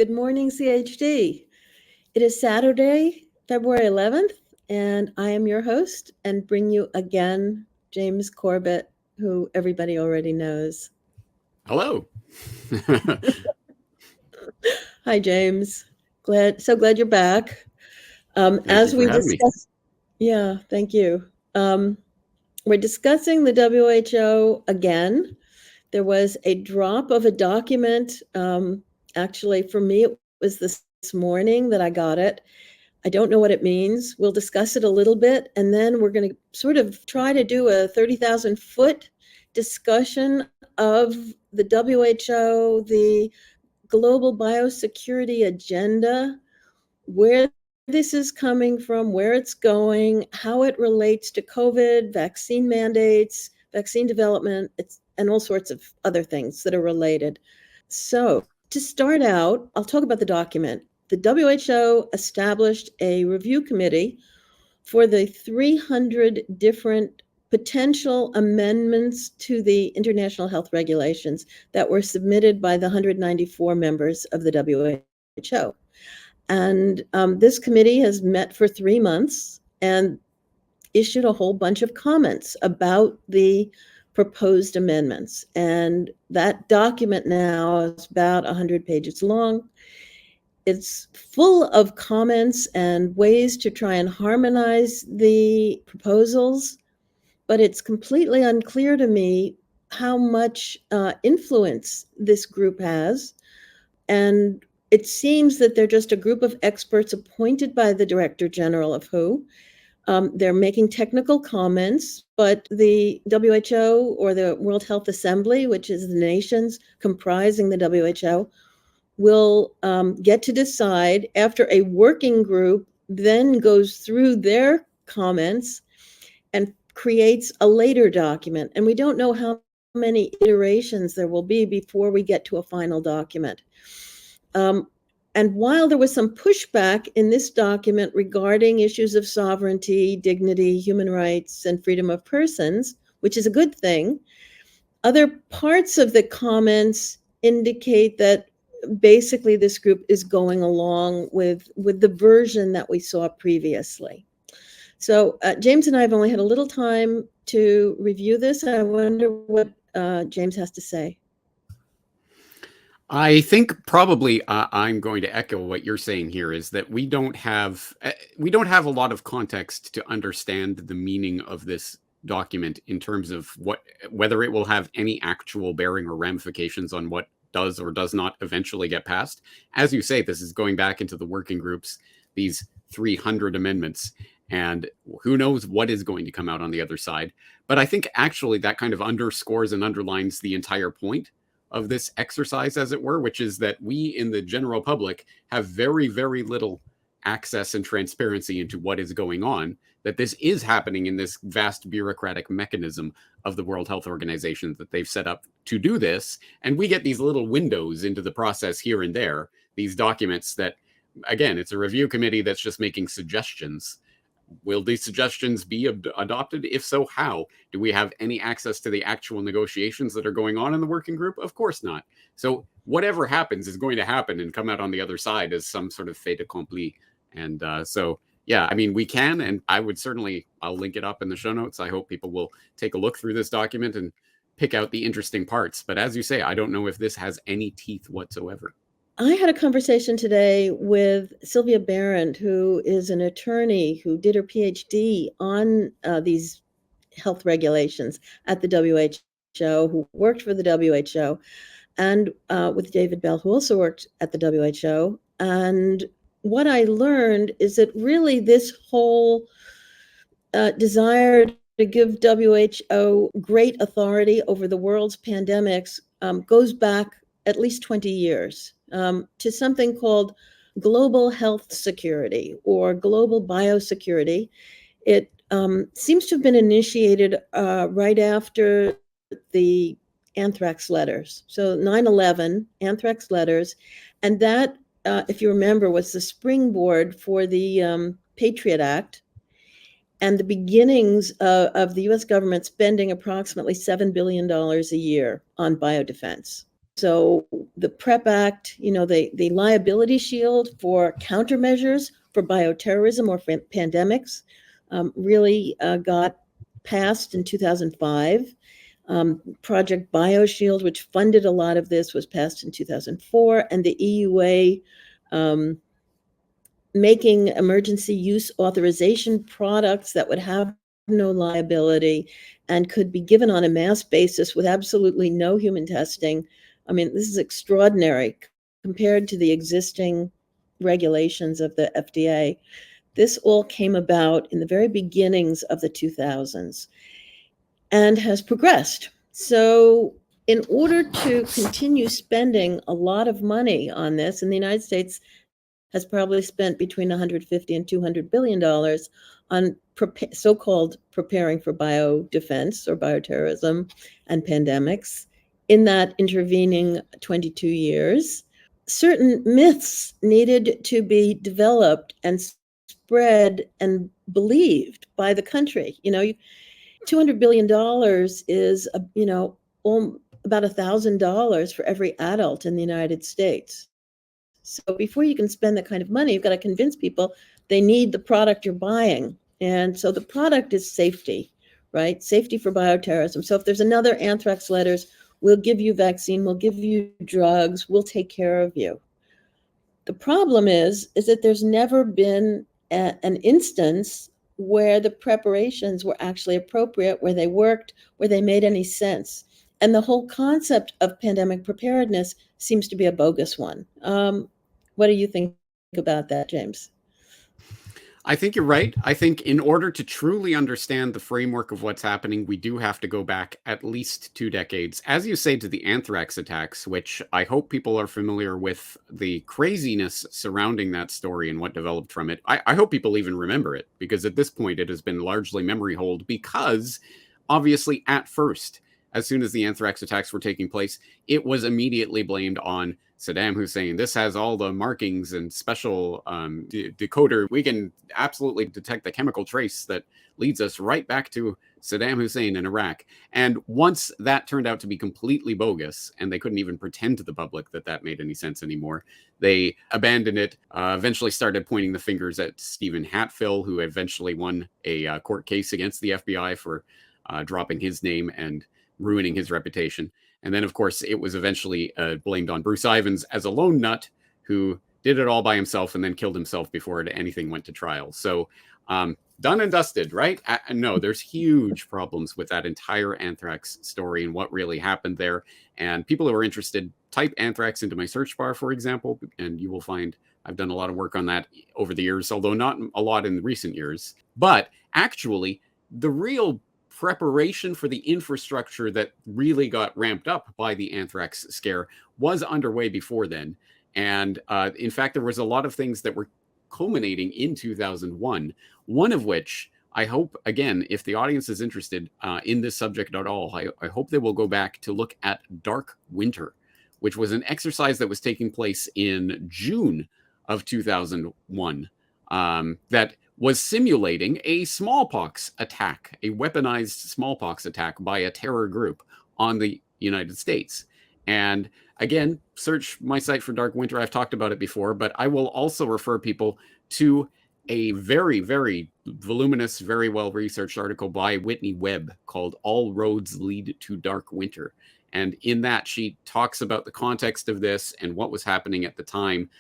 Good Morning CHD. It is Saturday, February 11th, and I am your host and bring you again James Corbett, who everybody already knows. Hello. Hi, James. So glad you're back. Thank As you we for having me. discussed, yeah, thank you. We're discussing the WHO again. There was a drop of a document. Actually, for me, it was this morning that I got it. I don't know what it means. We'll discuss it a little bit, and then we're going to sort of try to do a 30,000-foot discussion of the WHO, the global biosecurity agenda, where this is coming from, where it's going, how it relates to COVID, vaccine mandates, vaccine development, and all sorts of other things that are related. So to start out, I'll talk about the document. The WHO established a review committee for the 300 different potential amendments to the international health regulations that were submitted by the 194 members of the WHO. And this committee has met for 3 months and issued a whole bunch of comments about the proposed amendments. And that document now is about 100 pages long. It's full of comments and ways to try and harmonize the proposals, but it's completely unclear to me how much influence this group has. And it seems that they're just a group of experts appointed by the Director General of WHO. They're making technical comments, but the WHO, or the World Health Assembly, which is the nations comprising the WHO, will get to decide after a working group then goes through their comments and creates a later document. And we don't know how many iterations there will be before we get to a final document. And while there was some pushback in this document regarding issues of sovereignty, dignity, human rights, and freedom of persons, which is a good thing, other parts of the comments indicate that basically this group is going along with the version that we saw previously. So James and I have only had a little time to review this. I wonder what James has to say. I think probably I'm going to echo what you're saying here is that we don't have a lot of context to understand the meaning of this document in terms of whether it will have any actual bearing or ramifications on what does or does not eventually get passed. As you say, this is going back into the working groups, these 300 amendments, and who knows what is going to come out on the other side. But I think actually that kind of underscores and underlines the entire point of this exercise, as it were, which is that we in the general public have very, very little access and transparency into what is going on, that this is happening in this vast bureaucratic mechanism of the World Health Organization that they've set up to do this. And we get these little windows into the process here and there, these documents that, again, it's a review committee that's just making suggestions. Will these suggestions be adopted? If so, how? Do we have any access to the actual negotiations that are going on in the working group? Of course not. So whatever happens is going to happen and come out on the other side as some sort of fait accompli. And so, yeah, I mean, we can, and I'll link it up in the show notes. I hope people will take a look through this document and pick out the interesting parts. But as you say, I don't know if this has any teeth whatsoever. I had a conversation today with Sylvia Barron, who is an attorney who did her PhD on these health regulations at the WHO, who worked for the WHO, and with David Bell, who also worked at the WHO. And what I learned is that really this whole desire to give WHO great authority over the world's pandemics goes back at least 20 years. To something called global health security or global biosecurity. It seems to have been initiated right after the anthrax letters. So 9/11, anthrax letters, and that, if you remember, was the springboard for the Patriot Act and the beginnings of the US government spending approximately $7 billion a year on biodefense. So the PrEP Act, the liability shield for countermeasures for bioterrorism or pandemics really got passed in 2005. Project BioShield, which funded a lot of this, was passed in 2004, and the EUA making emergency use authorization products that would have no liability and could be given on a mass basis with absolutely no human testing. I mean, this is extraordinary compared to the existing regulations of the FDA. This all came about in the very beginnings of the 2000s and has progressed. So in order to continue spending a lot of money on this, and the United States has probably spent between 150 and $200 billion on so-called preparing for biodefense or bioterrorism and pandemics in that intervening 22 years. Certain myths needed to be developed and spread and believed by the country. $200 billion is, about $1,000 for every adult in the United States. So before you can spend that kind of money, you've got to convince people they need the product you're buying. And so the product is safety, right? Safety for bioterrorism. So if there's another anthrax letters, we'll give you vaccine, we'll give you drugs, we'll take care of you. The problem is that there's never been an instance where the preparations were actually appropriate, where they worked, where they made any sense. And the whole concept of pandemic preparedness seems to be a bogus one. What do you think about that, James? I think you're right. I think in order to truly understand the framework of what's happening, we do have to go back at least 2 decades. As you say, to the anthrax attacks, which I hope people are familiar with the craziness surrounding that story and what developed from it. I hope people even remember it, because at this point it has been largely memory hold, because obviously at first, as soon as the anthrax attacks were taking place, it was immediately blamed on Saddam Hussein. This has all the markings and special decoder. We can absolutely detect the chemical trace that leads us right back to Saddam Hussein in Iraq. And once that turned out to be completely bogus, and they couldn't even pretend to the public that that made any sense anymore, they abandoned it, eventually started pointing the fingers at Stephen Hatfill, who eventually won a court case against the FBI for dropping his name and ruining his reputation. And then, of course, it was eventually blamed on Bruce Ivins as a lone nut who did it all by himself and then killed himself before anything went to trial. So done and dusted, right? No, there's huge problems with that entire anthrax story and what really happened there. And people who are interested, type anthrax into my search bar, for example, and you will find I've done a lot of work on that over the years, although not a lot in recent years. But actually, the real preparation for the infrastructure that really got ramped up by the anthrax scare was underway before then. And in fact, there was a lot of things that were culminating in 2001, one of which I hope, again, if the audience is interested in this subject at all, I hope they will go back to look at Dark Winter, which was an exercise that was taking place in June of 2001 that was simulating a smallpox attack, a weaponized smallpox attack by a terror group on the United States. And again, search my site for Dark Winter. I've talked about it before, but I will also refer people to a very, very voluminous, very well-researched article by Whitney Webb called All Roads Lead to Dark Winter. And in that, she talks about the context of this and what was happening at the time.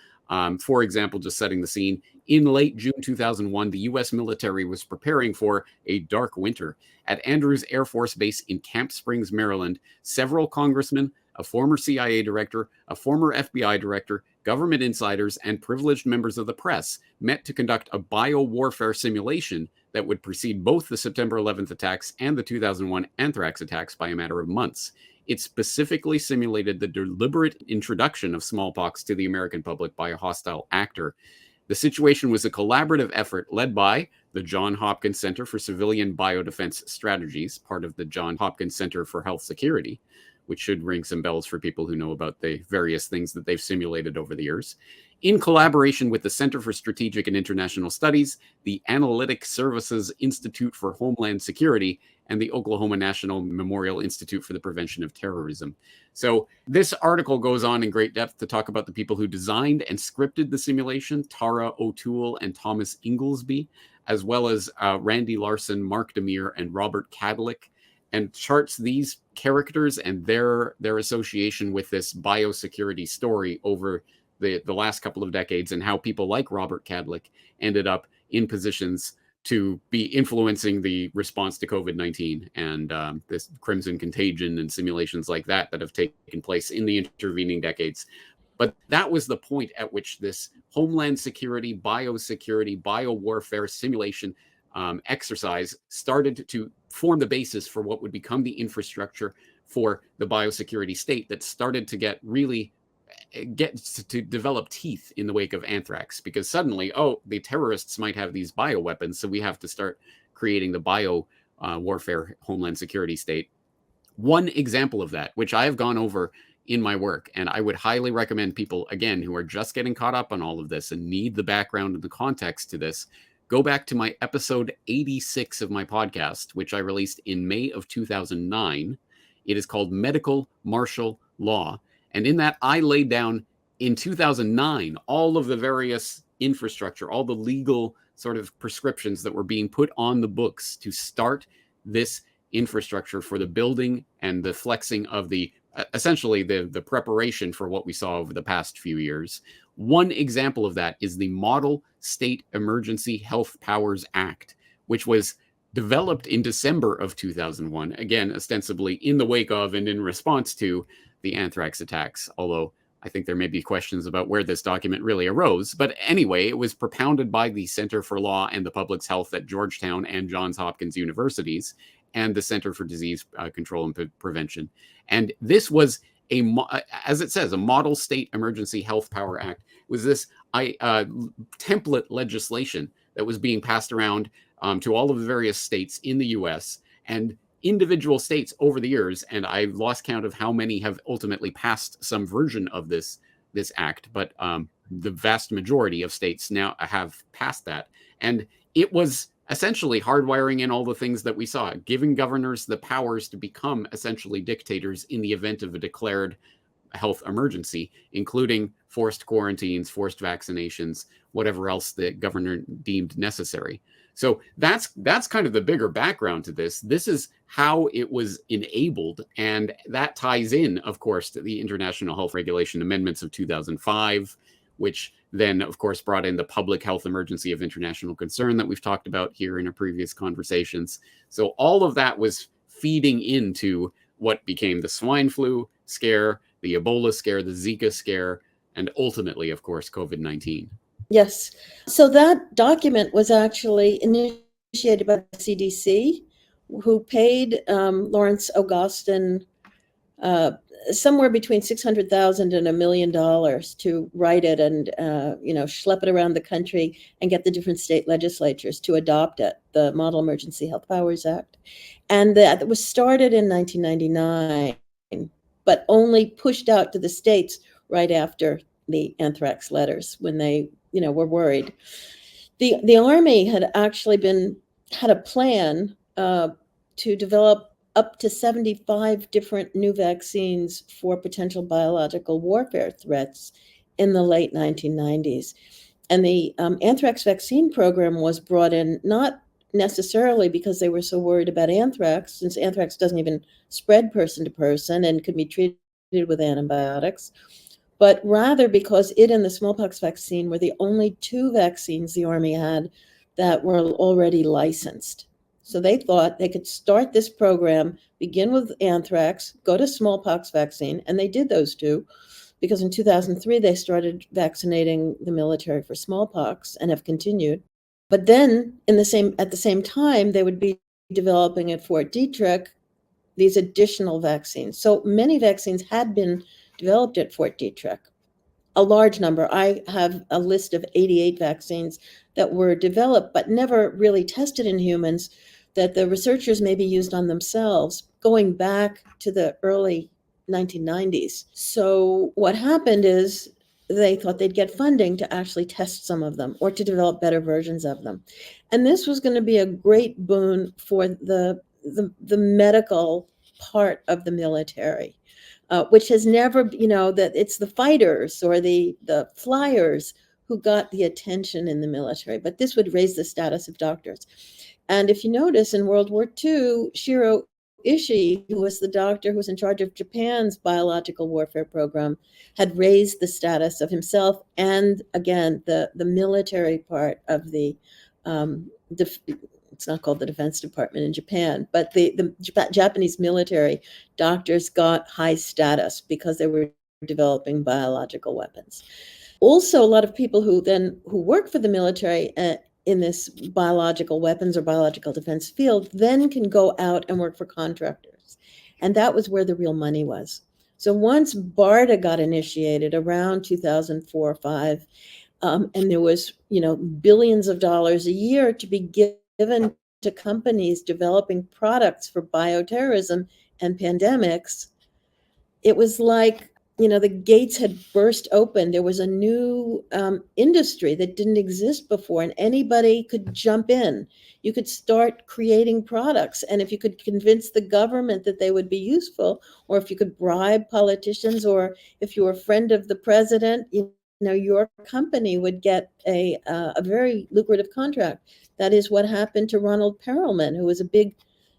For example, just setting the scene, in late June 2001, the U.S. military was preparing for a dark winter. At Andrews Air Force Base in Camp Springs, Maryland, several congressmen, a former CIA director, a former FBI director, government insiders, and privileged members of the press met to conduct a biowarfare simulation that would precede both the September 11th attacks and the 2001 anthrax attacks by a matter of months. It specifically simulated the deliberate introduction of smallpox to the American public by a hostile actor. The situation was a collaborative effort led by the Johns Hopkins Center for Civilian Biodefense Strategies, part of the Johns Hopkins Center for Health Security, which should ring some bells for people who know about the various things that they've simulated over the years, in collaboration with the Center for Strategic and International Studies, the Analytic Services Institute for Homeland Security, and the Oklahoma National Memorial Institute for the Prevention of Terrorism. So this article goes on in great depth to talk about the people who designed and scripted the simulation, Tara O'Toole and Thomas Inglesby, as well as Randy Larson, Mark Demir, and Robert Cadlick, and charts these characters and their association with this biosecurity story over the last couple of decades, and how people like Robert Cadlick ended up in positions to be influencing the response to COVID-19 and this Crimson Contagion and simulations like that have taken place in the intervening decades. But that was the point at which this homeland security, biowarfare simulation exercise started to form the basis for what would become the infrastructure for the biosecurity state that started to get to develop teeth in the wake of anthrax, because suddenly, the terrorists might have these bioweapons, so we have to start creating the bio warfare homeland security state. One example of that, which I have gone over in my work, and I would highly recommend people, again, who are just getting caught up on all of this and need the background and the context to this, go back to my episode 86 of my podcast, which I released in May of 2009. It is called Medical Martial Law. And in that, I laid down in 2009 all of the various infrastructure, all the legal sort of prescriptions that were being put on the books to start this infrastructure for the building and the flexing of the essentially the preparation for what we saw over the past few years. One example of that is the Model State Emergency Health Powers Act, which was developed in December of 2001, again, ostensibly in the wake of and in response to the anthrax attacks, although I think there may be questions about where this document really arose. But anyway, it was propounded by the Center for Law and the Public Health at Georgetown and Johns Hopkins universities and the Center for Disease Control and Prevention. And this was, as it says, a Model State Emergency Health Power Act. It was this template legislation that was being passed around to all of the various states in the U.S. and individual states over the years, and I've lost count of how many have ultimately passed some version of this act, but the vast majority of states now have passed that. And it was essentially hardwiring in all the things that we saw, giving governors the powers to become essentially dictators in the event of a declared health emergency, including forced quarantines, forced vaccinations, whatever else the governor deemed necessary. So that's kind of the bigger background to this. This is how it was enabled, and that ties in, of course, to the International Health Regulation Amendments of 2005, which then, of course, brought in the public health emergency of international concern that we've talked about here in our previous conversations. So all of that was feeding into what became the swine flu scare, the Ebola scare, the Zika scare, and ultimately, of course, COVID-19. Yes. So that document was actually initiated by the CDC, who paid Lawrence Augustin somewhere between $600,000 and $1 million to write it and schlep it around the country and get the different state legislatures to adopt it, the Model Emergency Health Powers Act. And that was started in 1999, but only pushed out to the states right after the anthrax letters when they were worried. The Army had actually had a plan to develop up to 75 different new vaccines for potential biological warfare threats in the late 1990s. And the anthrax vaccine program was brought in not necessarily because they were so worried about anthrax, since anthrax doesn't even spread person to person and could be treated with antibiotics, but rather because it and the smallpox vaccine were the only two vaccines the Army had that were already licensed. So they thought they could start this program, begin with anthrax, go to smallpox vaccine, and they did those two, because in 2003 they started vaccinating the military for smallpox and have continued. But then at the same time, they would be developing at Fort Detrick these additional vaccines. So many vaccines had been developed at Fort Detrick, a large number. I have a list of 88 vaccines that were developed but never really tested in humans, that the researchers maybe used on themselves going back to the early 1990s. So what happened is they thought they'd get funding to actually test some of them or to develop better versions of them. And this was going to be a great boon for the medical part of the military, which has never, that it's the fighters or the flyers who got the attention in the military. But this would raise the status of doctors. And if you notice, in World War II, Shiro Ishii, who was the doctor who was in charge of Japan's biological warfare program, had raised the status of himself and, again, the military part of the, it's not called the Defense Department in Japan, but the Japanese military doctors got high status because they were developing biological weapons. Also, a lot of people who work for the military in this biological weapons or biological defense field then can go out and work for contractors. And that was where the real money was. So once BARDA got initiated around 2004 or 5, and there was, billions of dollars a year to be given to companies developing products for bioterrorism and pandemics, it was like, the gates had burst open. There was a new industry that didn't exist before, and anybody could jump in. You could start creating products. And if you could convince the government that they would be useful, or if you could bribe politicians, or if you were a friend of the president, your company would get a very lucrative contract. That is what happened to Ronald Perelman, who was a big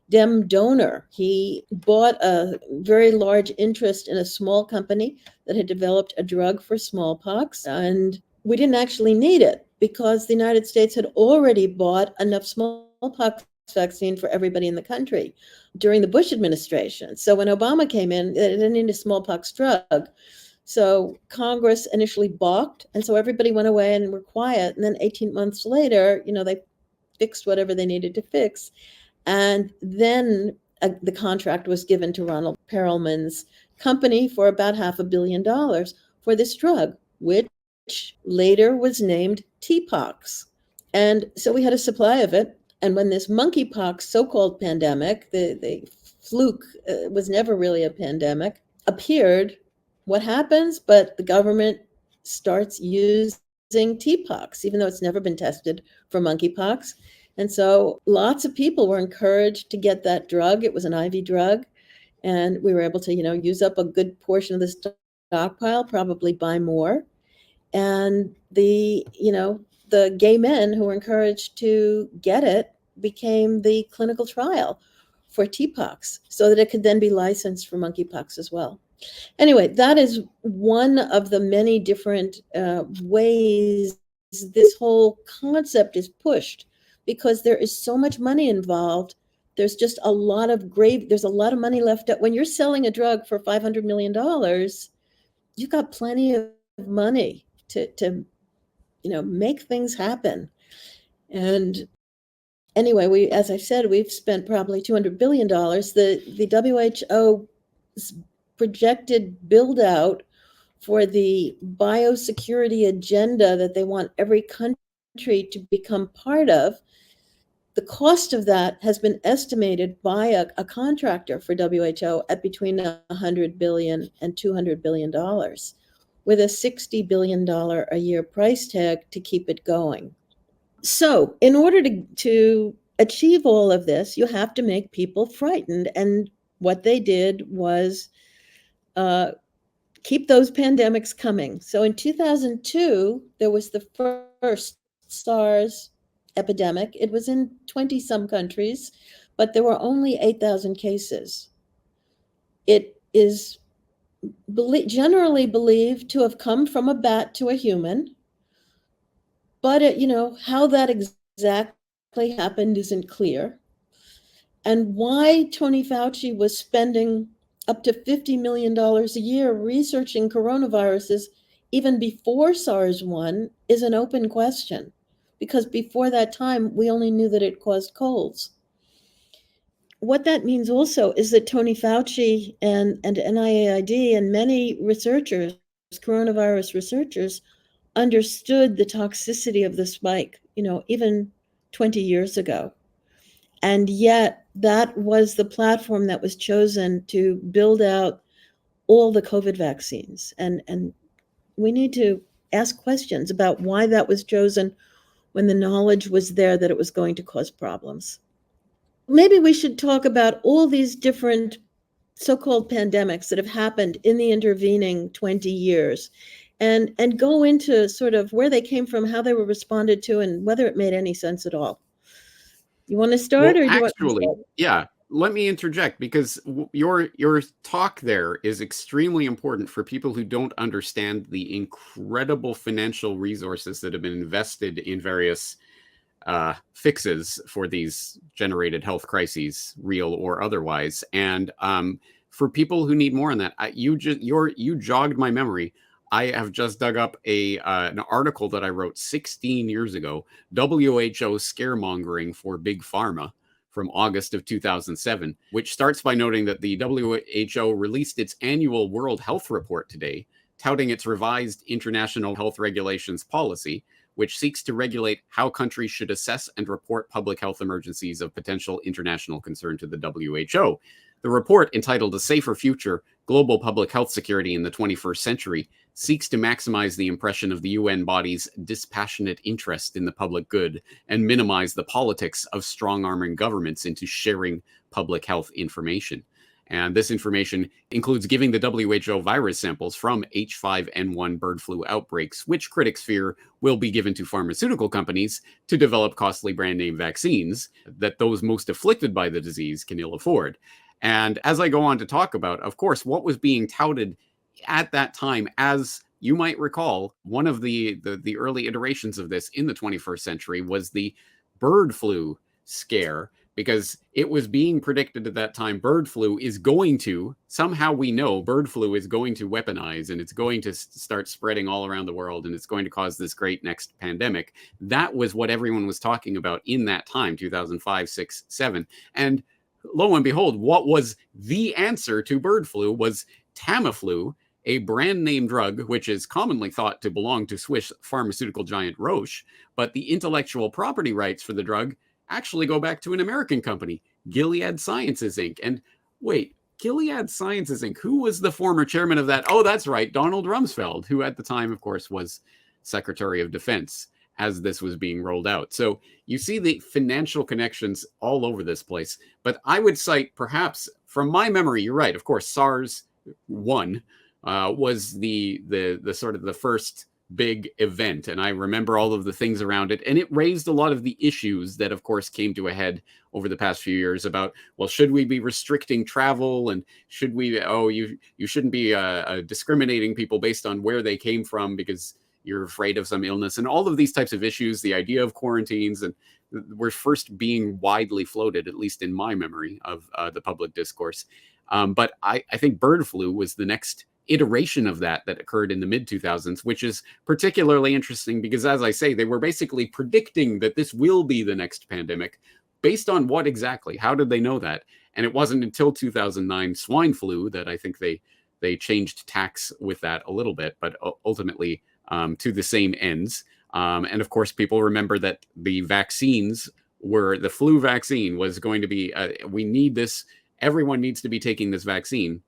Dem donor. He bought a very large interest in a small company that had developed a drug for smallpox, and we didn't actually need it because the United States had already bought enough smallpox vaccine for everybody in the country during the Bush administration. So when Obama came in, they didn't need a smallpox drug. So Congress initially balked, and so everybody went away and were quiet. And then 18 months later, they fixed whatever they needed to fix. And then the contract was given to Ronald Perelman's company for about $500 million for this drug, which later was named T-pox. And so we had a supply of it. And when this monkeypox so-called pandemic, the fluke was never really a pandemic, appeared, what happens? But the government starts using T-pox, even though it's never been tested for monkeypox. And so lots of people were encouraged to get that drug. It was an IV drug. And we were able to, use up a good portion of the stockpile, probably buy more. And the gay men who were encouraged to get it became the clinical trial for T-pox so that it could then be licensed for monkeypox as well. Anyway, that is one of the many different ways this whole concept is pushed, because there is so much money involved. There's just a lot of there's a lot of money left up. When you're selling a drug for $500 million, you've got plenty of money to make things happen. And anyway, as I said, we've spent probably $200 billion. The WHO's projected build out for the biosecurity agenda that they want every country to become part of, the cost of that has been estimated by a contractor for WHO at between $100 billion and $200 billion, with a $60 billion a year price tag to keep it going. So in order to achieve all of this, you have to make people frightened. And what they did was keep those pandemics coming. So in 2002, there was the first SARS epidemic. It was in 20-some countries, but there were only 8,000 cases. It is generally believed to have come from a bat to a human, but how that exactly happened isn't clear. And why Tony Fauci was spending up to $50 million a year researching coronaviruses even before SARS-1 is an open question, because before that time, we only knew that it caused colds. What that means also is that Tony Fauci and NIAID and many researchers, coronavirus researchers, understood the toxicity of the spike, even 20 years ago. And yet that was the platform that was chosen to build out all the COVID vaccines. And we need to ask questions about why that was chosen when the knowledge was there that it was going to cause problems. Maybe we should talk about all these different so-called pandemics that have happened in the intervening 20 years and go into sort of where they came from, how they were responded to, and whether it made any sense at all. You want to start, Well, or do you want me to actually, start? yeah, let me interject because your talk there is extremely important for people who don't understand the incredible financial resources that have been invested in various fixes for these generated health crises, real or otherwise. And for people who need more on that, you jogged my memory. I have just dug up an article that I wrote 16 years ago, WHO scaremongering for big pharma, from August of 2007, which starts by noting that the WHO released its annual World Health Report today, touting its revised international health regulations policy, which seeks to regulate how countries should assess and report public health emergencies of potential international concern to the WHO. The report, entitled A Safer Future, Global Public Health Security in the 21st Century, seeks to maximize the impression of the UN body's dispassionate interest in the public good and minimize the politics of strong-arming governments into sharing public health information. And this information includes giving the WHO virus samples from H5N1 bird flu outbreaks, which critics fear will be given to pharmaceutical companies to develop costly brand name vaccines that those most afflicted by the disease can ill afford. And as I go on to talk about, of course, what was being touted at that time, as you might recall, one of the early iterations of this in the 21st century was the bird flu scare, because it was being predicted at that time bird flu is going to, somehow we know bird flu is going to weaponize and it's going to start spreading all around the world and it's going to cause this great next pandemic. That was what everyone was talking about in that time, 2005, 6, 7. And lo and behold, what was the answer to bird flu was Tamiflu, a brand name drug which is commonly thought to belong to Swiss pharmaceutical giant Roche, but the intellectual property rights for the drug actually go back to an American company, Gilead Sciences Inc. And wait, Gilead Sciences Inc., who was the former chairman of that? Oh, that's right, Donald Rumsfeld, who at the time, of course, was Secretary of Defense as this was being rolled out. So you see the financial connections all over this place. But I would cite, perhaps, from my memory, you're right, of course, SARS-1 was the sort of the first big event, and I remember all of the things around it, and it raised a lot of the issues that of course came to a head over the past few years about, well, should we be restricting travel, and should we, you shouldn't be discriminating people based on where they came from because you're afraid of some illness, and all of these types of issues, the idea of quarantines, and were first being widely floated, at least in my memory of the public discourse. But I think bird flu was the next iteration of that occurred in the mid-2000s, which is particularly interesting because, as I say, they were basically predicting that this will be the next pandemic. Based on what exactly? How did they know that? And it wasn't until 2009 swine flu that I think they changed tacks with that a little bit, but ultimately to the same ends. And of course, people remember that the vaccines were, the flu vaccine was going to be, we need this, everyone needs to be taking this vaccine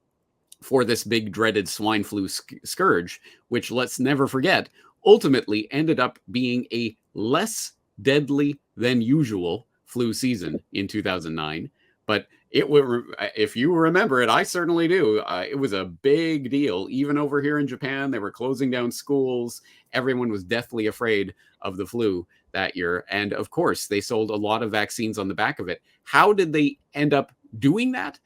for this big dreaded swine flu scourge, which, let's never forget, ultimately ended up being a less deadly than usual flu season in 2009. But it were, if you remember it, I certainly do. It was a big deal. Even over here in Japan, they were closing down schools. Everyone was deathly afraid of the flu that year. And of course, they sold a lot of vaccines on the back of it. How did they end up doing that?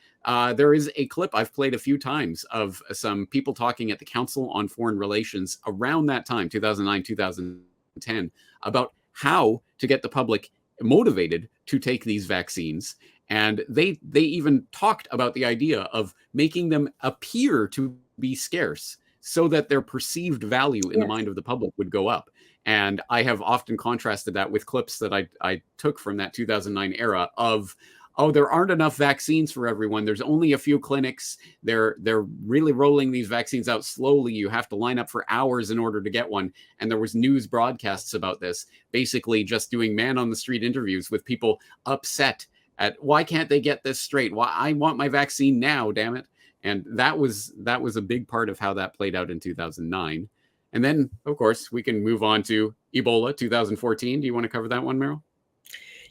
There is a clip I've played a few times of some people talking at the Council on Foreign Relations around that time, 2009, 2010, about how to get the public motivated to take these vaccines. And they even talked about the idea of making them appear to be scarce so that their perceived value in the mind of the public would go up. And I have often contrasted that with clips that I took from that 2009 era of, oh, there aren't enough vaccines for everyone. There's only a few clinics. They're really rolling these vaccines out slowly. You have to line up for hours in order to get one. And there was news broadcasts about this, basically just doing man on the street interviews with people upset at, why can't they get this straight? Why, I want my vaccine now, damn it. And that was a big part of how that played out in 2009. And then, of course, we can move on to Ebola 2014. Do you want to cover that one, Meryl?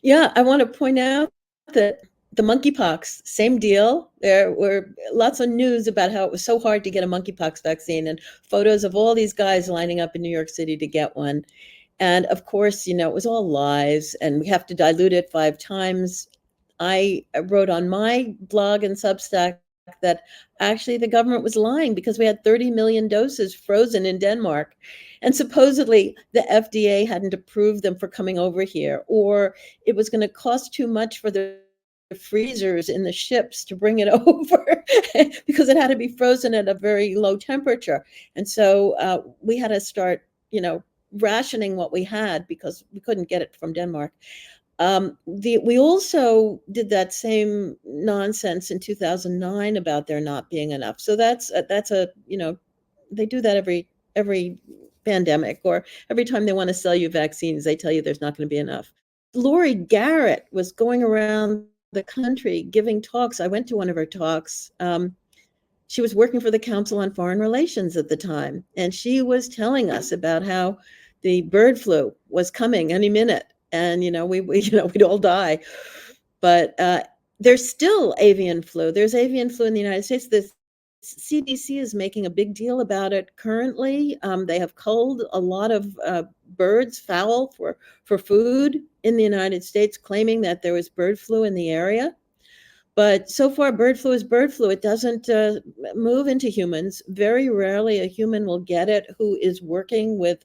Yeah, I want to point out that the monkeypox, same deal. There were lots of news about how it was so hard to get a monkeypox vaccine, and photos of all these guys lining up in New York City to get one. And of course, it was all lies, and we have to dilute it 5 times. I wrote on my blog and Substack that actually the government was lying because we had 30 million doses frozen in Denmark. And supposedly the FDA hadn't approved them for coming over here, or it was going to cost too much for the freezers in the ships to bring it over because it had to be frozen at a very low temperature. And so we had to start, rationing what we had because we couldn't get it from Denmark. We also did that same nonsense in 2009 about there not being enough. So that's a they do that every pandemic, or every time they want to sell you vaccines, they tell you there's not going to be enough. Lori Garrett was going around the country giving talks. I went to one of her talks. She was working for the Council on Foreign Relations at the time, and she was telling us about how the bird flu was coming any minute, and we'd all die. But there's still avian flu. There's avian flu in the United States. The CDC is making a big deal about it currently. They have culled a lot of birds, fowl, for food in the United States, claiming that there was bird flu in the area. But so far, bird flu is bird flu. It doesn't move into humans. Very rarely a human will get it who is working with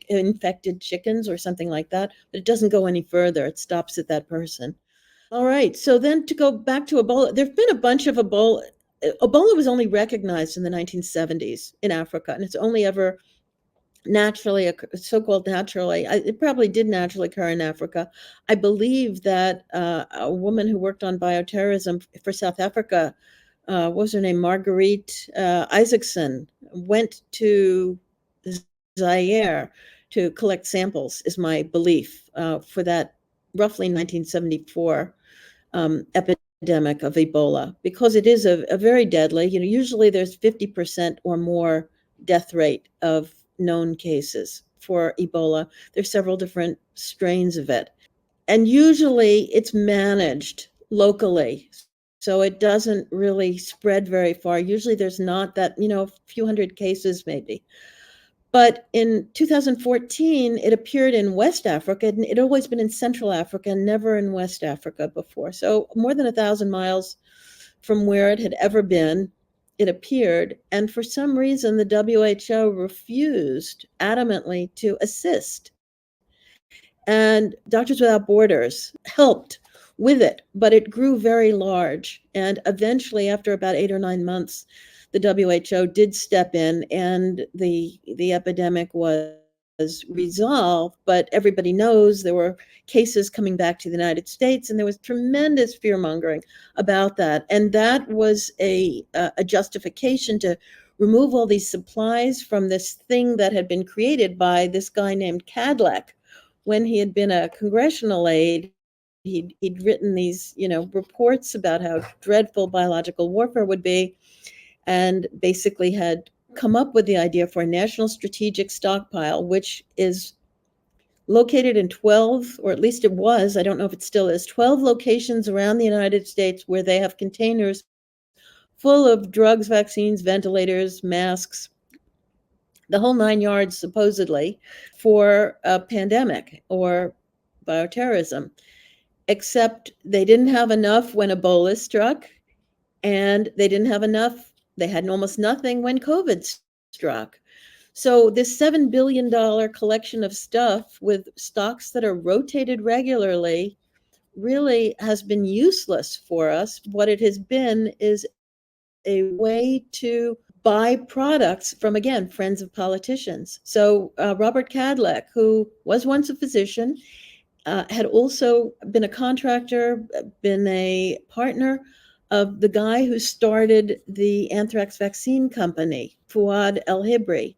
infected chickens or something like that. But it doesn't go any further. It stops at that person. All right. So then to go back to Ebola, there have been a bunch of Ebola. Ebola was only recognized in the 1970s in Africa, and it's only ever naturally, so-called naturally, it probably did naturally occur in Africa. I believe that a woman who worked on bioterrorism for South Africa, what was her name, Marguerite Isaacson, went to Zaire to collect samples, is my belief, for that roughly 1974 epidemic of Ebola, because it is a very deadly, usually there's 50% or more death rate of known cases for Ebola. There's several different strains of it. And usually it's managed locally. So it doesn't really spread very far. Usually there's not that, a few hundred cases maybe. But in 2014, it appeared in West Africa, and it had always been in Central Africa, never in West Africa before. So more than 1,000 miles from where it had ever been, it appeared. And for some reason, the WHO refused adamantly to assist. And Doctors Without Borders helped with it, but it grew very large. And eventually, after about 8 or 9 months, the WHO did step in, and the epidemic was resolved. But everybody knows there were cases coming back to the United States, and there was tremendous fear mongering about that. And that was a justification to remove all these supplies from this thing that had been created by this guy named Cadleck. When he had been a congressional aide, he'd written these, reports about how dreadful biological warfare would be, and basically had come up with the idea for a national strategic stockpile, which is located in 12, or at least it was, I don't know if it still is, 12 locations around the United States where they have containers full of drugs, vaccines, ventilators, masks, the whole 9 yards, supposedly, for a pandemic or bioterrorism. Except they didn't have enough when Ebola struck, and they didn't have enough. They had almost nothing when COVID struck. So this $7 billion collection of stuff with stocks that are rotated regularly really has been useless for us. What it has been is a way to buy products from, again, friends of politicians. So Robert Cadleck, who was once a physician, had also been a contractor, been a partner of the guy who started the anthrax vaccine company, Fuad El-Hibri.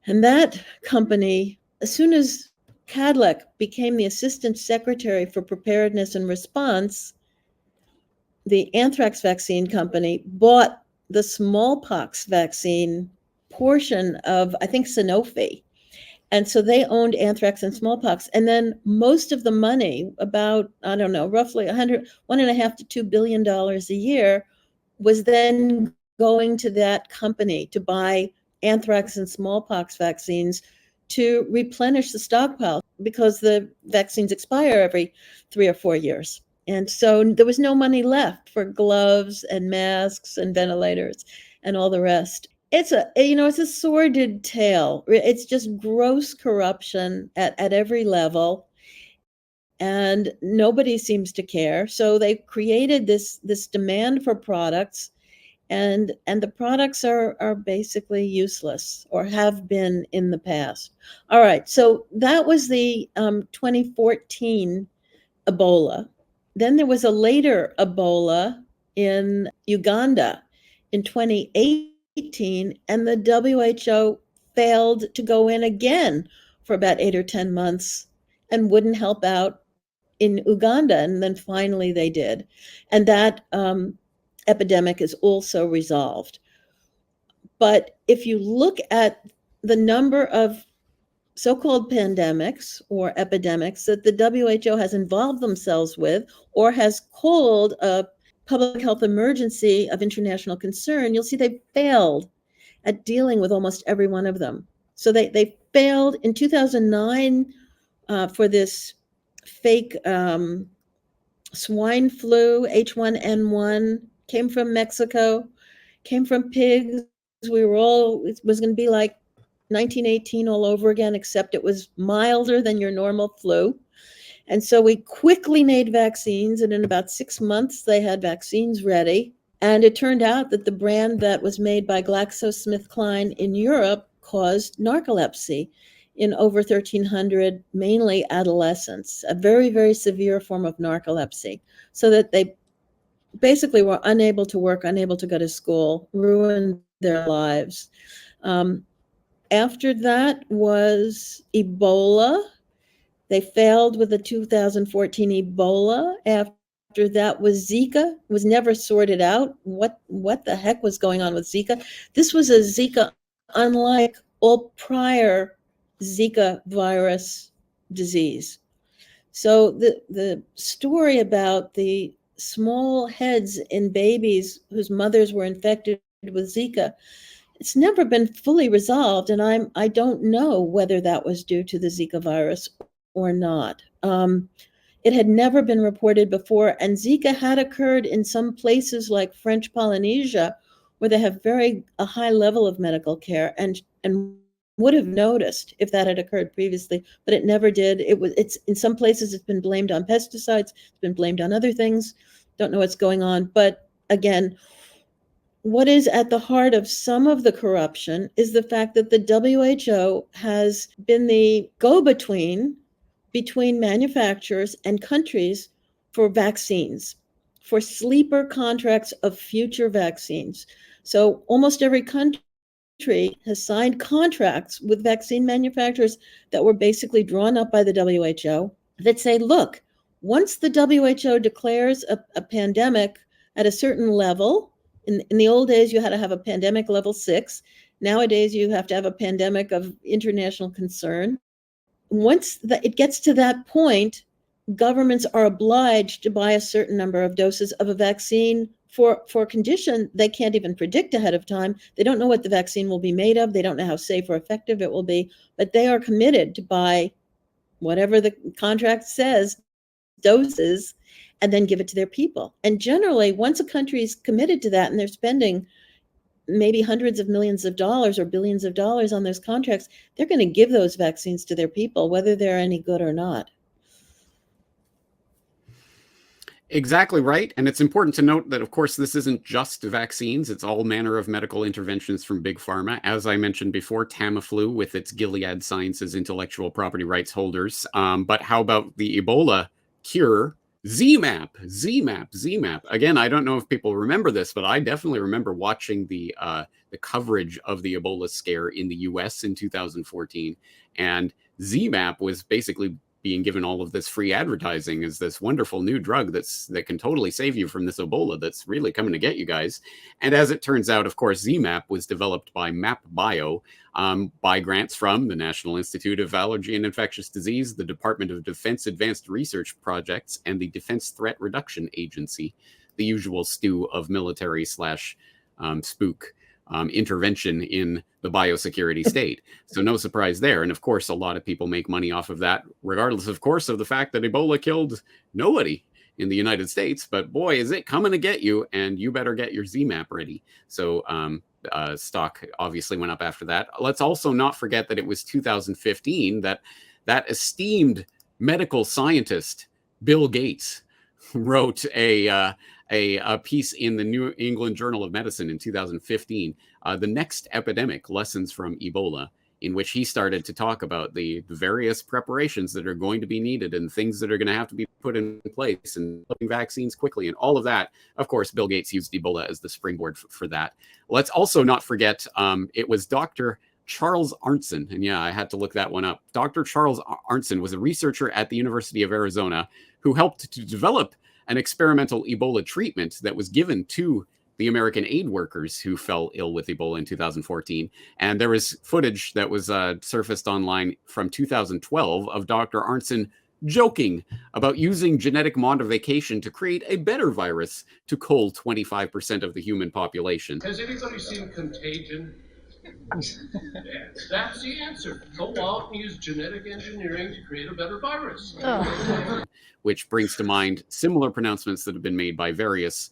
And that company, as soon as Cadleck became the assistant secretary for preparedness and response, the anthrax vaccine company bought the smallpox vaccine portion of, I think, Sanofi. And so they owned anthrax and smallpox. And then most of the money, about, I don't know, roughly $1.5 to $2 billion a year, was then going to that company to buy anthrax and smallpox vaccines to replenish the stockpile because the vaccines expire every 3 or 4 years. And so there was no money left for gloves and masks and ventilators and all the rest. It's a sordid tale. It's just gross corruption at every level, and nobody seems to care. So they created this demand for products, and the products are basically useless or have been in the past. All right, so that was the 2014 Ebola. Then there was a later Ebola in Uganda in 2018, and the WHO failed to go in again for about 8 or 10 months and wouldn't help out in Uganda. And then finally they did. And that epidemic is also resolved. But if you look at the number of so-called pandemics or epidemics that the WHO has involved themselves with or has called a public health emergency of international concern, you'll see they failed at dealing with almost every one of them. So they failed in 2009 for this fake swine flu, H1N1, came from Mexico, came from pigs. It was going to be like 1918 all over again, except it was milder than your normal flu. And so we quickly made vaccines, and in about 6 months, they had vaccines ready. And it turned out that the brand that was made by GlaxoSmithKline in Europe caused narcolepsy in over 1,300, mainly adolescents, a very, very severe form of narcolepsy, so that they basically were unable to work, unable to go to school, ruined their lives. After that was Ebola. They failed with the 2014 Ebola. After that was Zika. It was never sorted out what the heck was going on with Zika. This was a Zika unlike all prior Zika virus disease. So the story about the small heads in babies whose mothers were infected with Zika, it's never been fully resolved, and I don't know whether that was due to the Zika virus or not. It had never been reported before, and Zika had occurred in some places like French Polynesia, where they have a high level of medical care, and would have noticed if that had occurred previously, but it never did. It's in some places it's been blamed on pesticides, it's been blamed on other things. Don't know what's going on, but again, what is at the heart of some of the corruption is the fact that the WHO has been the go-between between manufacturers and countries for vaccines, for sleeper contracts of future vaccines. So almost every country has signed contracts with vaccine manufacturers that were basically drawn up by the WHO that say, look, once the WHO declares a pandemic at a certain level, in the old days, you had to have a pandemic level 6. Nowadays, you have to have a pandemic of international concern. Once it gets to that point, governments are obliged to buy a certain number of doses of a vaccine for a condition they can't even predict ahead of time. They don't know what the vaccine will be made of. They don't know how safe or effective it will be, but they are committed to buy whatever the contract says, doses, and then give it to their people. And generally, once a country is committed to that and they're spending maybe hundreds of millions of dollars or billions of dollars on those contracts, they're going to give those vaccines to their people, whether they're any good or not. Exactly right. And it's important to note that, of course, this isn't just vaccines. It's all manner of medical interventions from Big Pharma. As I mentioned before, Tamiflu with its Gilead Sciences intellectual property rights holders. But how about the Ebola cure? ZMapp. Again, I don't know if people remember this, but I definitely remember watching the coverage of the Ebola scare in the US in 2014. And ZMapp was basically being given all of this free advertising as this wonderful new drug that can totally save you from this Ebola that's really coming to get you guys. And as it turns out, of course, ZMapp was developed by MapBio by grants from the National Institute of Allergy and Infectious Disease, the Department of Defense Advanced Research Projects, and the Defense Threat Reduction Agency, the usual stew of military slash spook intervention in the biosecurity state. So no surprise there. And of course, a lot of people make money off of that, regardless, of course, of the fact that Ebola killed nobody in the United States. But boy, is it coming to get you, and you better get your ZMapp ready. So stock obviously went up after that. Let's also not forget that it was 2015 that esteemed medical scientist, Bill Gates, wrote a piece in the New England Journal of Medicine in 2015, The Next Epidemic, Lessons from Ebola, in which he started to talk about the various preparations that are going to be needed and things that are going to have to be put in place and putting vaccines quickly and all of that. Of course, Bill Gates used Ebola as the springboard for that. Let's also not forget it was Dr. Charles Arntzen. And yeah, I had to look that one up. Dr. Charles Arntzen was a researcher at the University of Arizona who helped to develop an experimental Ebola treatment that was given to the American aid workers who fell ill with Ebola in 2014. And there was footage that was surfaced online from 2012 of Dr. Arntzen joking about using genetic modification to create a better virus to cull 25% of the human population. Has anybody seen Contagion? Yeah, that's the answer. Go out and use genetic engineering to create a better virus. Oh. Which brings to mind similar pronouncements that have been made by various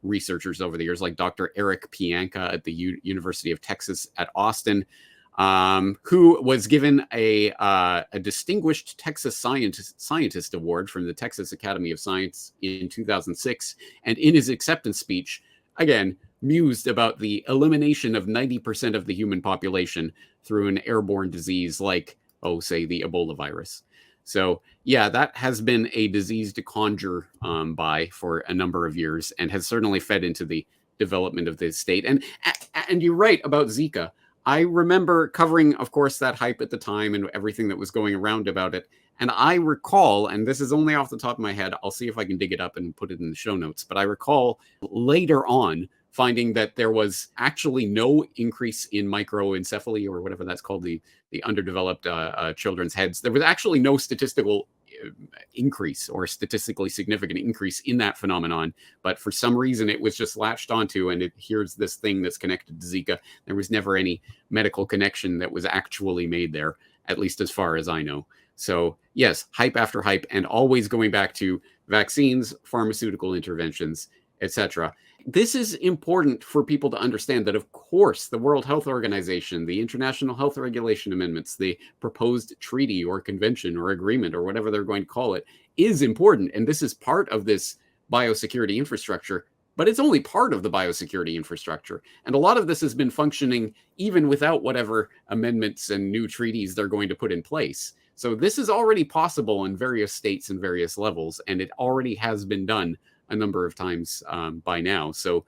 researchers over the years, like Dr. Eric Pianka at the University of Texas at Austin, who was given a Distinguished Texas Scientist Award from the Texas Academy of Science in 2006. And in his acceptance speech, again, mused about the elimination of 90% of the human population through an airborne disease like, say, the Ebola virus. So, yeah, that has been a disease to conjure by for a number of years and has certainly fed into the development of this state. And you're right about Zika. I remember covering, of course, that hype at the time and everything that was going around about it. And I recall, and this is only off the top of my head, I'll see if I can dig it up and put it in the show notes, but I recall later on finding that there was actually no increase in microencephaly, or whatever that's called, the underdeveloped children's heads. There was actually no statistical increase or statistically significant increase in that phenomenon. But for some reason, it was just latched onto, and here's this thing that's connected to Zika. There was never any medical connection that was actually made there, at least as far as I know. So yes, hype after hype, and always going back to vaccines, pharmaceutical interventions, etc. This is important for people to understand that, of course, the World Health Organization, the International Health Regulation Amendments, the proposed treaty or convention or agreement or whatever they're going to call it is important. And this is part of this biosecurity infrastructure, but it's only part of the biosecurity infrastructure. And a lot of this has been functioning even without whatever amendments and new treaties they're going to put in place. So this is already possible in various states and various levels, and it already has been done a number of times by now. So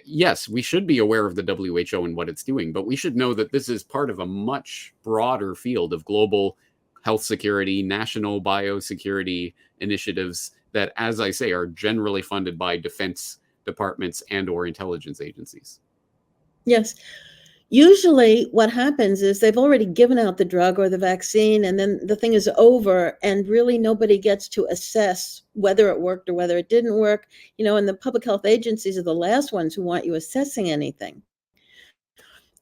yes, we should be aware of the WHO and what it's doing, but we should know that this is part of a much broader field of global health security, national biosecurity initiatives that, as I say, are generally funded by defense departments and or intelligence agencies. Yes. Usually what happens is they've already given out the drug or the vaccine, and then the thing is over, and really nobody gets to assess whether it worked or whether it didn't work. And the public health agencies are the last ones who want you assessing anything.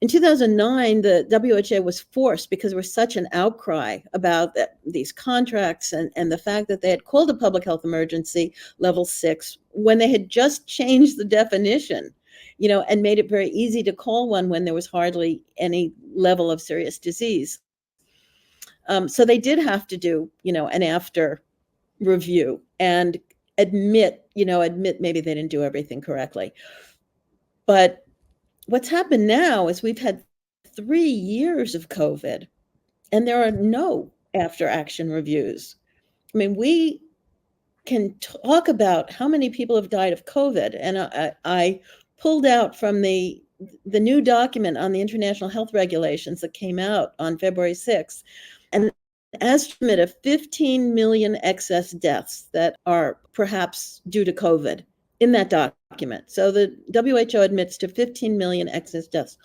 In 2009, the WHO was forced, because there was such an outcry about these contracts and the fact that they had called a public health emergency level 6 when they had just changed the definition, and made it very easy to call one when there was hardly any level of serious disease. So they did have to do, an after review and admit maybe they didn't do everything correctly. But what's happened now is we've had 3 years of COVID, and there are no after action reviews. I mean, we can talk about how many people have died of COVID, and I pulled out from the new document on the international health regulations that came out on February 6th. And estimate of 15 million excess deaths that are perhaps due to COVID in that document. So the WHO admits to 15 million excess deaths.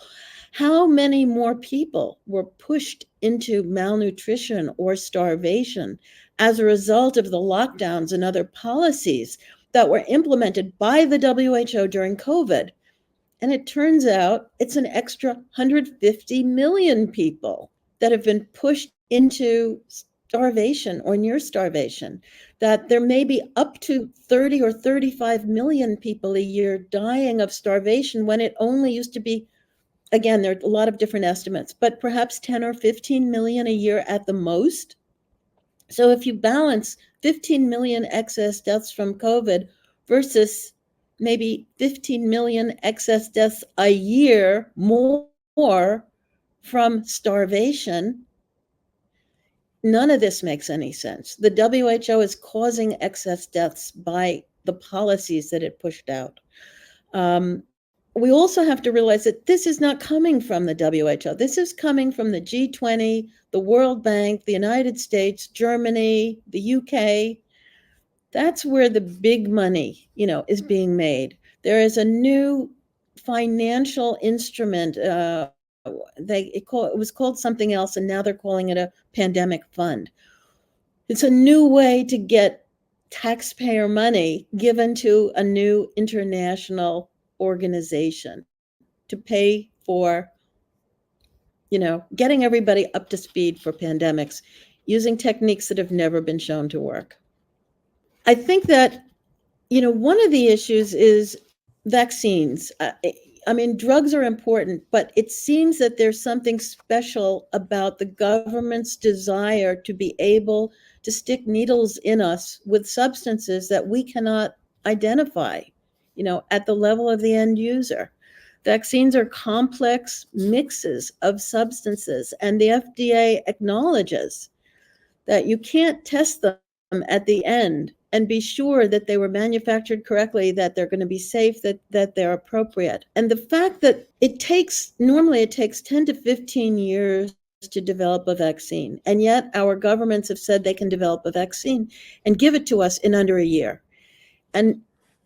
How many more people were pushed into malnutrition or starvation as a result of the lockdowns and other policies that were implemented by the WHO during COVID? And it turns out it's an extra 150 million people that have been pushed into starvation or near starvation, that there may be up to 30 or 35 million people a year dying of starvation when it only used to be, again, there are a lot of different estimates, but perhaps 10 or 15 million a year at the most. So if you balance 15 million excess deaths from COVID versus maybe 15 million excess deaths a year more from starvation, none of this makes any sense. The WHO is causing excess deaths by the policies that it pushed out. We also have to realize that this is not coming from the WHO. This is coming from the G20, the World Bank, the United States, Germany, the UK. That's where the big money, is being made. There is a new financial instrument. It was called something else, and now they're calling it a pandemic fund. It's a new way to get taxpayer money given to a new international organization to pay for, getting everybody up to speed for pandemics using techniques that have never been shown to work. I think that, one of the issues is vaccines. Drugs are important, but it seems that there's something special about the government's desire to be able to stick needles in us with substances that we cannot identify, at the level of the end user. Vaccines are complex mixes of substances, and the FDA acknowledges that you can't test them at the end and be sure that they were manufactured correctly, that they're going to be safe, that they're appropriate. And the fact that normally it takes 10 to 15 years to develop a vaccine, and yet our governments have said they can develop a vaccine and give it to us in under a year. And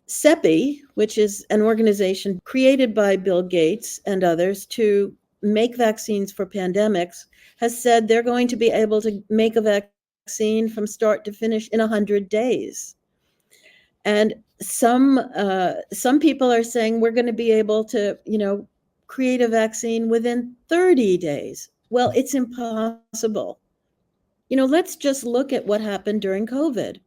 CEPI, which is an organization created by Bill Gates and others to make vaccines for pandemics, has said they're going to be able to make a vaccine from start to finish in 100 days. And some people are saying we're going to be able to, create a vaccine within 30 days. Well, it's impossible. Let's just look at what happened during COVID.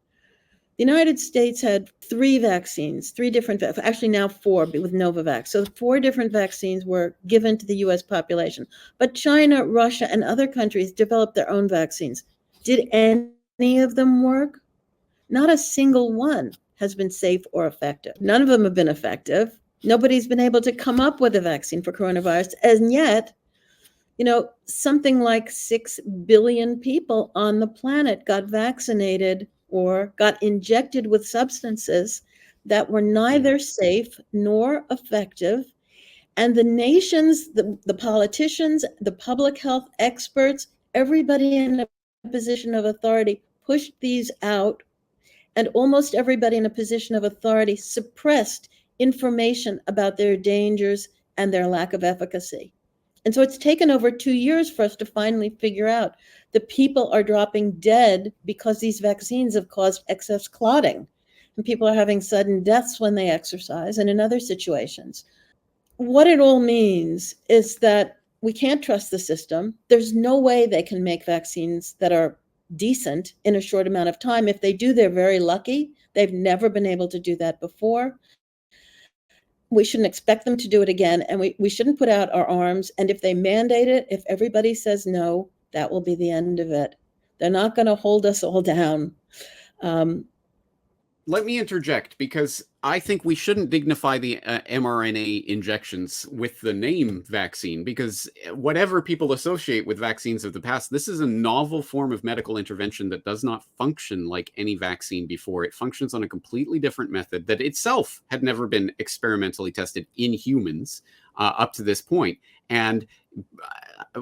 The United States had 3 vaccines, 3 different, actually now 4 with Novavax. So 4 different vaccines were given to the US population. But China, Russia, and other countries developed their own vaccines. Did any of them work? Not a single one has been safe or effective. None of them have been effective. Nobody's been able to come up with a vaccine for coronavirus. And yet, something like 6 billion people on the planet got vaccinated or got injected with substances that were neither safe nor effective. And the nations, the politicians, the public health experts, everybody in a position of authority pushed these out, and almost everybody in a position of authority suppressed information about their dangers and their lack of efficacy. And so it's taken over 2 years for us to finally figure out that people are dropping dead because these vaccines have caused excess clotting. And people are having sudden deaths when they exercise and in other situations. What it all means is that we can't trust the system. There's no way they can make vaccines that are decent in a short amount of time. If they do, they're very lucky. They've never been able to do that before. We shouldn't expect them to do it again, and we shouldn't put out our arms. And if they mandate it, if everybody says no, that will be the end of it. They're not going to hold us all down. Let me interject, because I think we shouldn't dignify the mRNA injections with the name vaccine, because whatever people associate with vaccines of the past, this is a novel form of medical intervention that does not function like any vaccine before. It functions on a completely different method that itself had never been experimentally tested in humans up to this point. And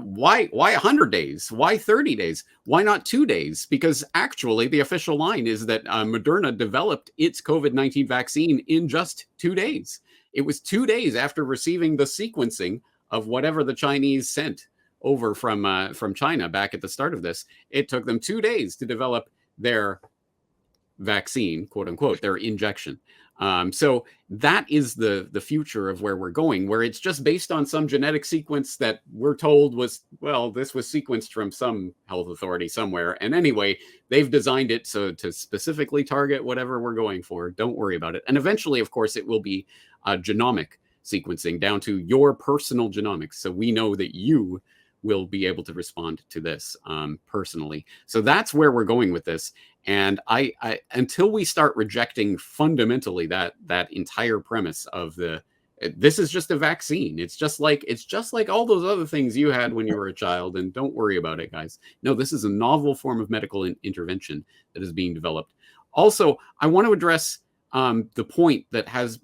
why 100 days? Why 30 days? Why not 2 days? Because actually the official line is that Moderna developed its COVID-19 vaccine in just 2 days. It was 2 days after receiving the sequencing of whatever the Chinese sent over from China back at the start of this. It took them 2 days to develop their vaccine, quote unquote, their injection. So that is the future of where we're going, where it's just based on some genetic sequence that we're told was, well, this was sequenced from some health authority somewhere. And anyway, they've designed it so to specifically target whatever we're going for. Don't worry about it. And eventually, of course, it will be genomic sequencing down to your personal genomics. So we know that you will be able to respond to this personally. So that's where we're going with this. And I until we start rejecting fundamentally that entire premise of this is just a vaccine. It's just like all those other things you had when you were a child, and don't worry about it, guys. No, this is a novel form of medical intervention that is being developed. Also, I want to address the point that has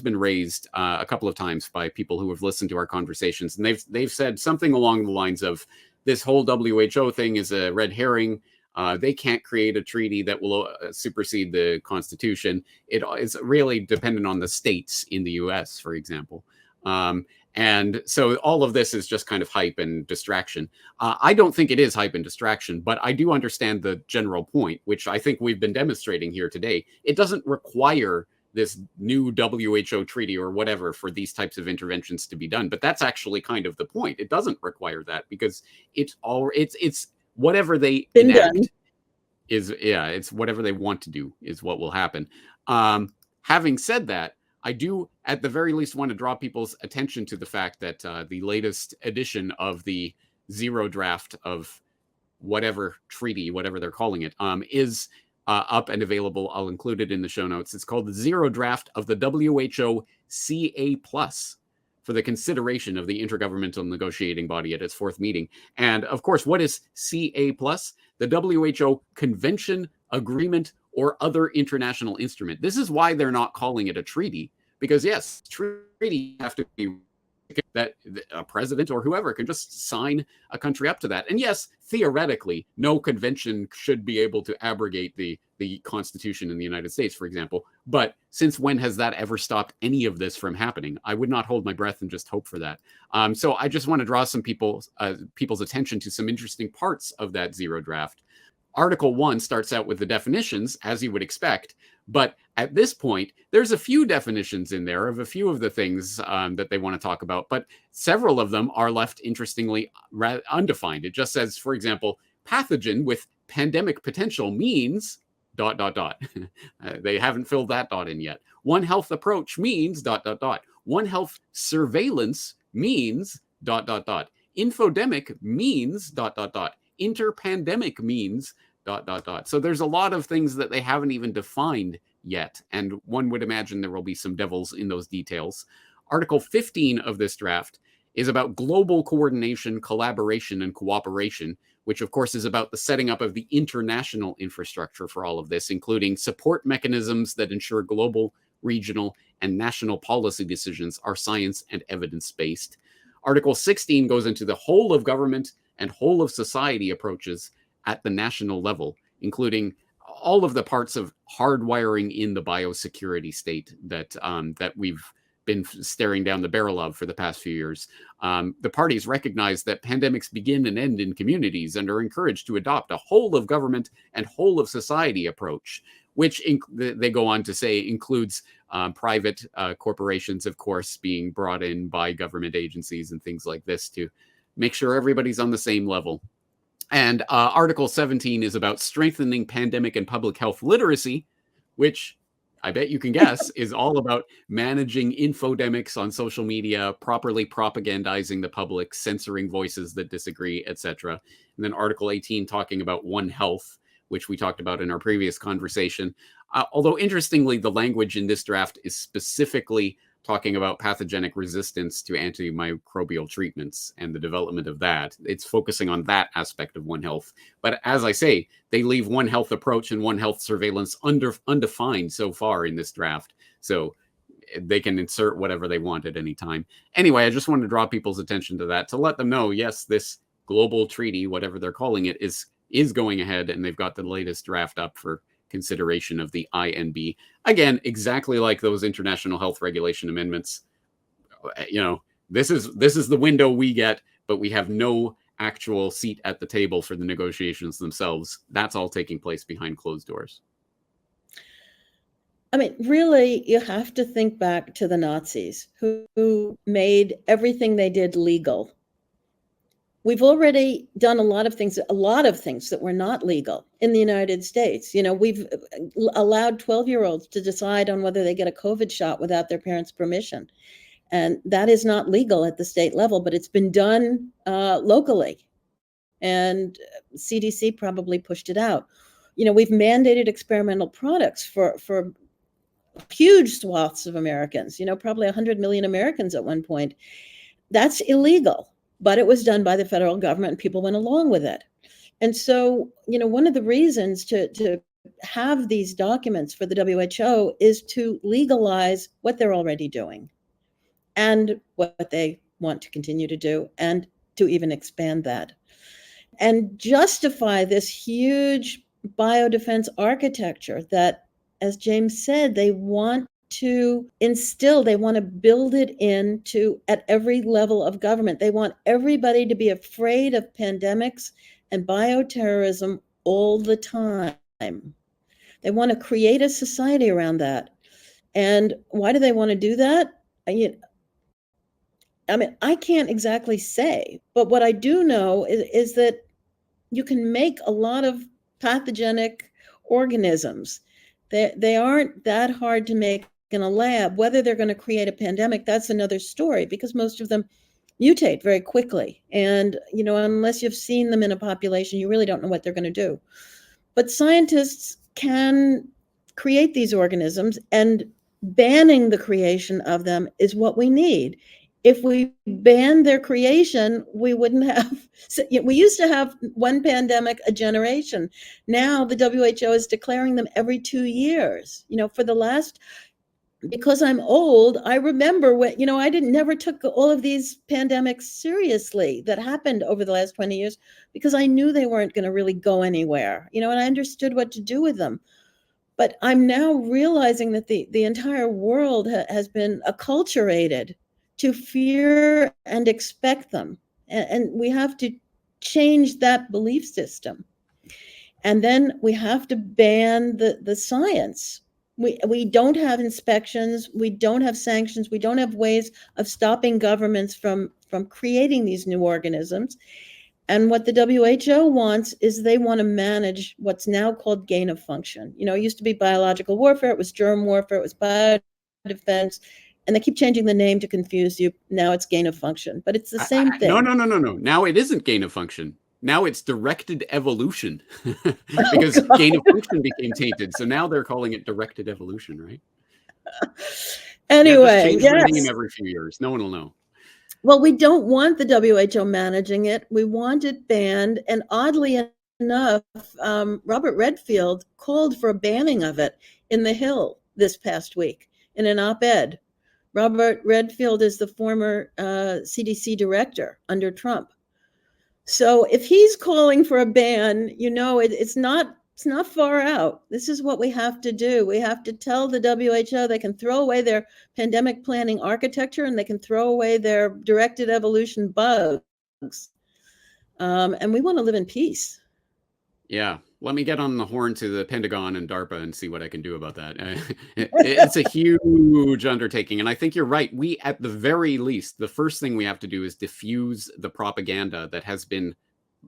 been raised a couple of times by people who have listened to our conversations, and they've said something along the lines of, this whole WHO thing is a red herring. They can't create a treaty that will supersede the Constitution. It's really dependent on the states in the U.S., for example. And so all of this is just kind of hype and distraction. I don't think it is hype and distraction, but I do understand the general point, which I think we've been demonstrating here today. It doesn't require this new WHO treaty or whatever for these types of interventions to be done. But that's actually kind of the point. It doesn't require that because it's whatever they enact it's whatever they want to do is what will happen. Having said that, I do, at the very least, want to draw people's attention to the fact that the latest edition of the zero draft of whatever treaty, whatever they're calling it, is up and available. I'll include it in the show notes. It's called the Zero Draft of the WHO CA+, for the consideration of the Intergovernmental Negotiating Body at its 4th meeting. And of course, what is CA+? The WHO Convention, Agreement, or other international instrument. This is why they're not calling it a treaty, because yes, treaty have to be that a president or whoever can just sign a country up to that. And yes, theoretically, no convention should be able to abrogate the Constitution in the United States, for example. But since when has that ever stopped any of this from happening? I would not hold my breath and just hope for that. So I just want to draw some people's attention to some interesting parts of that zero draft. Article 1 starts out with the definitions, as you would expect, but at this point, there's a few definitions in there of a few of the things that they want to talk about, but several of them are left interestingly undefined. It just says, for example, pathogen with pandemic potential means ... They haven't filled that dot in yet. One Health approach means ... One Health surveillance means ... Infodemic means ... Interpandemic means ... So there's a lot of things that they haven't even defined yet, and one would imagine there will be some devils in those details. Article 15 of this draft is about global coordination, collaboration, and cooperation, which of course is about the setting up of the international infrastructure for all of this, including support mechanisms that ensure global, regional, and national policy decisions are science and evidence-based. Article 16 goes into the whole of government and whole of society approaches at the national level, including all of the parts of hardwiring in the biosecurity state that we've been staring down the barrel of for the past few years. The parties recognize that pandemics begin and end in communities and are encouraged to adopt a whole of government and whole of society approach, which they go on to say includes private corporations, of course, being brought in by government agencies and things like this to make sure everybody's on the same level. And Article 17 is about strengthening pandemic and public health literacy, which I bet you can guess is all about managing infodemics on social media, properly propagandizing the public, censoring voices that disagree, etc. And then Article 18 talking about One Health, which we talked about in our previous conversation. Although interestingly, the language in this draft is specifically talking about pathogenic resistance to antimicrobial treatments and the development of that. It's focusing on that aspect of One Health. But as I say, they leave One Health approach and One Health surveillance undefined so far in this draft. So they can insert whatever they want at any time. Anyway, I just wanted to draw people's attention to that, to let them know, yes, this global treaty, whatever they're calling it, is going ahead, and they've got the latest draft up for consideration of the INB. Again, exactly like those international health regulation amendments. You know, this is the window we get, but we have no actual seat at the table for the negotiations themselves. That's all taking place behind closed doors. I mean, really, you have to think back to the Nazis who made everything they did legal. We've already done a lot of things that were not legal in the United States. You know, we've allowed 12-year-olds to decide on whether they get a COVID shot without their parents' permission. And that is not legal at the state level, but it's been done locally. And CDC probably pushed it out. You know, we've mandated experimental products for huge swaths of Americans, you know, probably 100 million Americans at one point. That's illegal, but it was done by the federal government and people went along with it. And so, you know, one of the reasons to have these documents for the WHO is to legalize what they're already doing and what they want to continue to do, and to even expand that and justify this huge biodefense architecture that, as James said, they want to instill, they want to build it into at every level of government. They want everybody to be afraid of pandemics and bioterrorism all the time. They want to create a society around that. And why do they want to do that? I mean, I can't exactly say, but what I do know is that you can make a lot of pathogenic organisms. They aren't that hard to make in a lab. Whether they're going to create a pandemic, that's another story, because most of them mutate very quickly. And, you know, unless you've seen them in a population, you really don't know what they're going to do. But scientists can create these organisms, and banning the creation of them is what we need. If we banned their creation, we wouldn't have, we used to have one pandemic a generation. Now the WHO is declaring them every 2 years. You know, for the last, because I'm old, I remember when, you know, I never took all of these pandemics seriously that happened over the last 20 years, because I knew they weren't going to really go anywhere, you know, and I understood what to do with them. But I'm now realizing that the entire world has been acculturated to fear and expect them. And we have to change that belief system. And then we have to ban the science. We don't have inspections, we don't have sanctions, we don't have ways of stopping governments from creating these new organisms. And what the WHO wants is they want to manage what's now called gain of function. You know, it used to be biological warfare, it was germ warfare, it was biodefense, and they keep changing the name to confuse you. Now it's gain of function, but it's the same thing. No. Now it isn't gain of function. Now it's directed evolution, because gain of function became tainted. So now they're calling it directed evolution, right? Anyway, yeah, change the name every few years. No one will know. Well, we don't want the WHO managing it. We want it banned. And oddly enough, Robert Redfield called for a banning of it in The Hill this past week in an op-ed. Robert Redfield is the former CDC director under Trump. So if he's calling for a ban, you know, it's not far out. This is what we have to do. We have to tell the WHO they can throw away their pandemic planning architecture, and they can throw away their directed evolution bugs. And we want to live in peace. Yeah. Let me get on the horn to the Pentagon and DARPA and see what I can do about that. It's a huge undertaking. And I think you're right. We, at the very least, the first thing we have to do is diffuse the propaganda that has been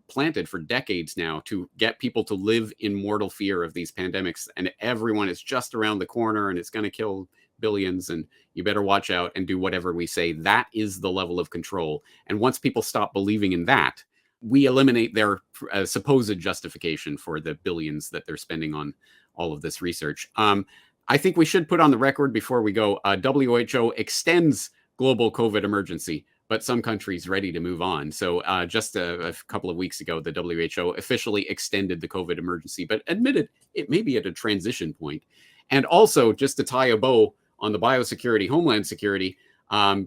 planted for decades now to get people to live in mortal fear of these pandemics. And everyone is just around the corner and it's going to kill billions, and you better watch out and do whatever we say. That is the level of control. And once people stop believing in that, we eliminate their supposed justification for the billions that they're spending on all of this research. I think we should put on the record before we go, WHO extends global COVID emergency, but some countries ready to move on. So just a couple of weeks ago, the WHO officially extended the COVID emergency, but admitted it may be at a transition point. And also, just to tie a bow on the biosecurity, homeland security.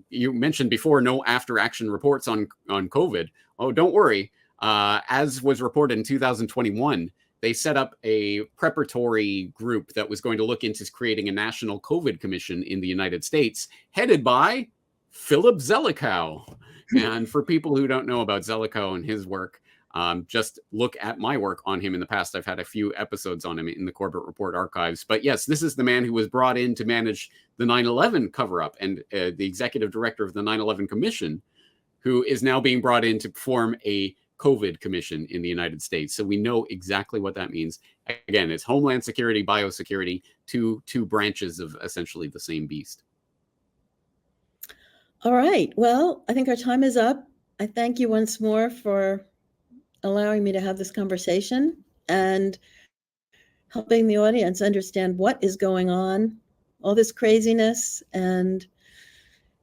You mentioned before no after-action reports on COVID. Oh, don't worry. As was reported in 2021, they set up a preparatory group that was going to look into creating a national COVID commission in the United States, headed by Philip Zelikow. And for people who don't know about Zelikow and his work, just look at my work on him in the past. I've had a few episodes on him in the Corbett Report archives. But yes, this is the man who was brought in to manage the 9/11 cover-up and the executive director of the 9/11 Commission, who is now being brought in to form a COVID commission in the United States. So we know exactly what that means. Again, it's homeland security, biosecurity, two branches of essentially the same beast. All right. Well, I think our time is up. I thank you once more for allowing me to have this conversation and helping the audience understand what is going on, all this craziness, and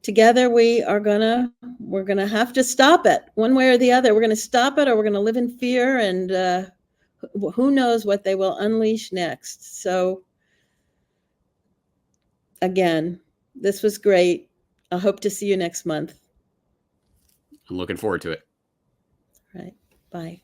together we're gonna have to stop it one way or the other. We're gonna stop it, or we're gonna live in fear, and who knows what they will unleash next. So again, this was great. I hope to see you next month. I'm looking forward to it. All right. Bye.